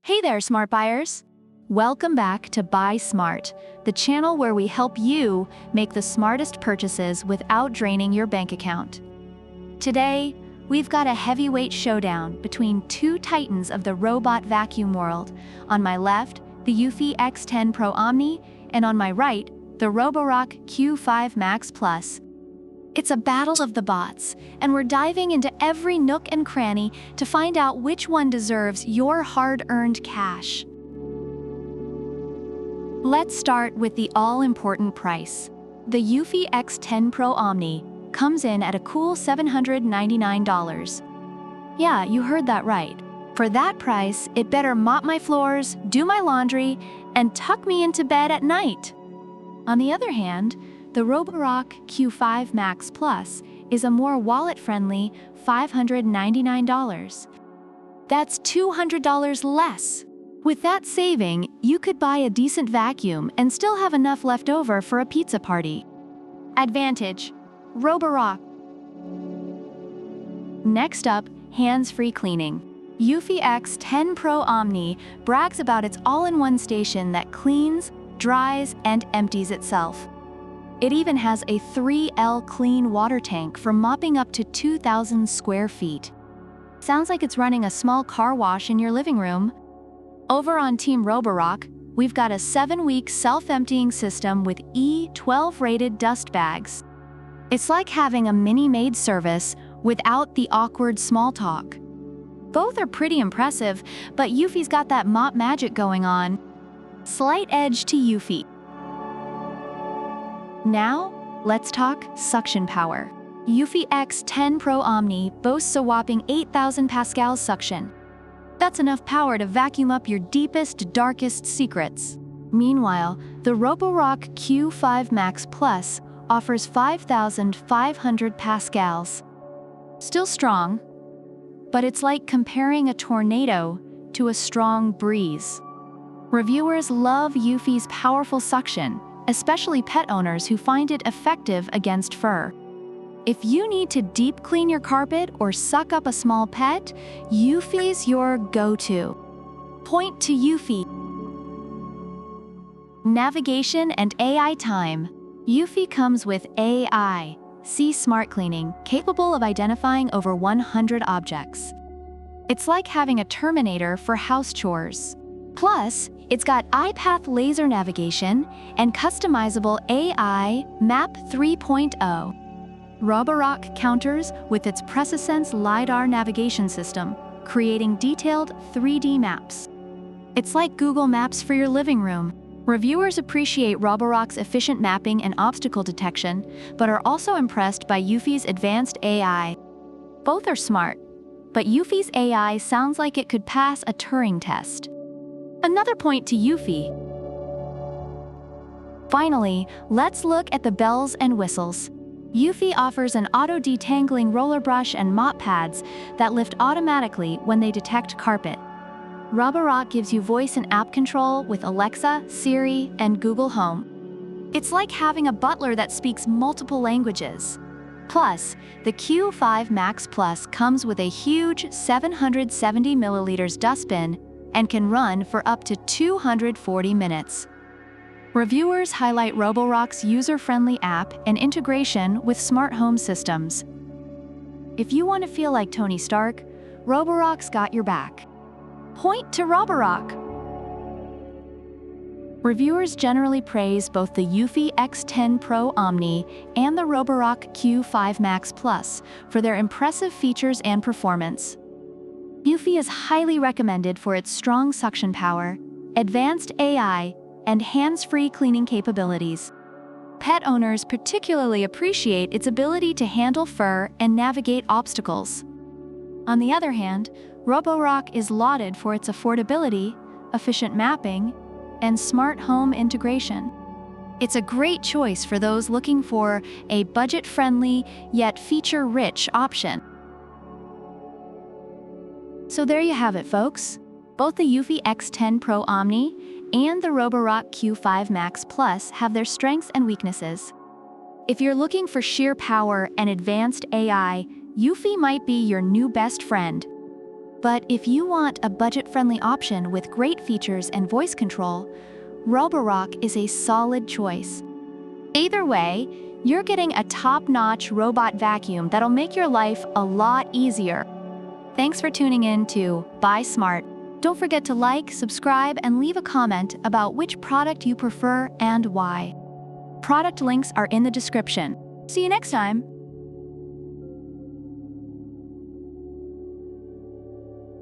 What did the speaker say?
Hey there, smart buyers! Welcome back to Buy Smart, the channel where we help you make the smartest purchases without draining your bank account. Today, we've got a heavyweight showdown between two titans of the robot vacuum world. On my left, the Eufy X10 Pro Omni, and on my right, the Roborock Q5 Max Plus. It's a battle of the bots, and we're diving into every nook and cranny to find out which one deserves your hard-earned cash. Let's start with the all-important price. The Eufy X10 Pro Omni comes in at a cool $799. Yeah, you heard that right. For that price, it better mop my floors, do my laundry, and tuck me into bed at night. On the other hand, the Roborock Q5 Max Plus is a more wallet-friendly $599. That's $200 less. With that saving, you could buy a decent vacuum and still have enough left over for a pizza party. Advantage: Roborock. Next up, hands-free cleaning. Eufy X10 Pro Omni brags about its all-in-one station that cleans, dries, and empties itself. It even has a 3L clean water tank for mopping up to 2,000 square feet. Sounds like it's running a small car wash in your living room. Over on Team Roborock, we've got a 7-week self-emptying system with E12 rated dust bags. It's like having a mini maid service without the awkward small talk. Both are pretty impressive, but Eufy's got that mop magic going on. Slight edge to Eufy. Now, let's talk suction power. Eufy X10 Pro Omni boasts a whopping 8,000 pascals suction. That's enough power to vacuum up your deepest, darkest secrets. Meanwhile, the Roborock Q5 Max Plus offers 5,500 pascals. Still strong, but it's like comparing a tornado to a strong breeze. Reviewers love Eufy's powerful suction, especially pet owners who find it effective against fur. If you need to deep clean your carpet or suck up a small pet, Eufy's your go-to. Point to Eufy. Navigation and AI time. Eufy comes with AI, Smart Cleaning, capable of identifying over 100 objects. It's like having a Terminator for house chores. Plus, it's got iPath laser navigation and customizable AI Map 3.0. Roborock counters with its PreciSense LiDAR navigation system, creating detailed 3D maps. It's like Google Maps for your living room. Reviewers appreciate Roborock's efficient mapping and obstacle detection, but are also impressed by Eufy's advanced AI. Both are smart, but Eufy's AI sounds like it could pass a Turing test. Another point to Eufy. Finally, let's look at the bells and whistles. Eufy offers an auto-detangling roller brush and mop pads that lift automatically when they detect carpet. Roborock gives you voice and app control with Alexa, Siri, and Google Home. It's like having a butler that speaks multiple languages. Plus, the Q5 Max Plus comes with a huge 770 milliliters dustbin and can run for up to 240 minutes. Reviewers highlight Roborock's user-friendly app and integration with smart home systems. If you want to feel like Tony Stark, Roborock's got your back. Point to Roborock. Reviewers generally praise both the Eufy X10 Pro Omni and the Roborock Q5 Max Plus for their impressive features and performance. Eufy is highly recommended for its strong suction power, advanced AI, and hands-free cleaning capabilities. Pet owners particularly appreciate its ability to handle fur and navigate obstacles. On the other hand, Roborock is lauded for its affordability, efficient mapping, and smart home integration. It's a great choice for those looking for a budget-friendly yet feature-rich option. So there you have it, folks. Both the Eufy X10 Pro Omni and the Roborock Q5 Max Plus have their strengths and weaknesses. If you're looking for sheer power and advanced AI, Eufy might be your new best friend. But if you want a budget-friendly option with great features and voice control, Roborock is a solid choice. Either way, you're getting a top-notch robot vacuum that'll make your life a lot easier. Thanks for tuning in to Buy Smart. Don't forget to like, subscribe, and leave a comment about which product you prefer and why. Product links are in the description. See you next time!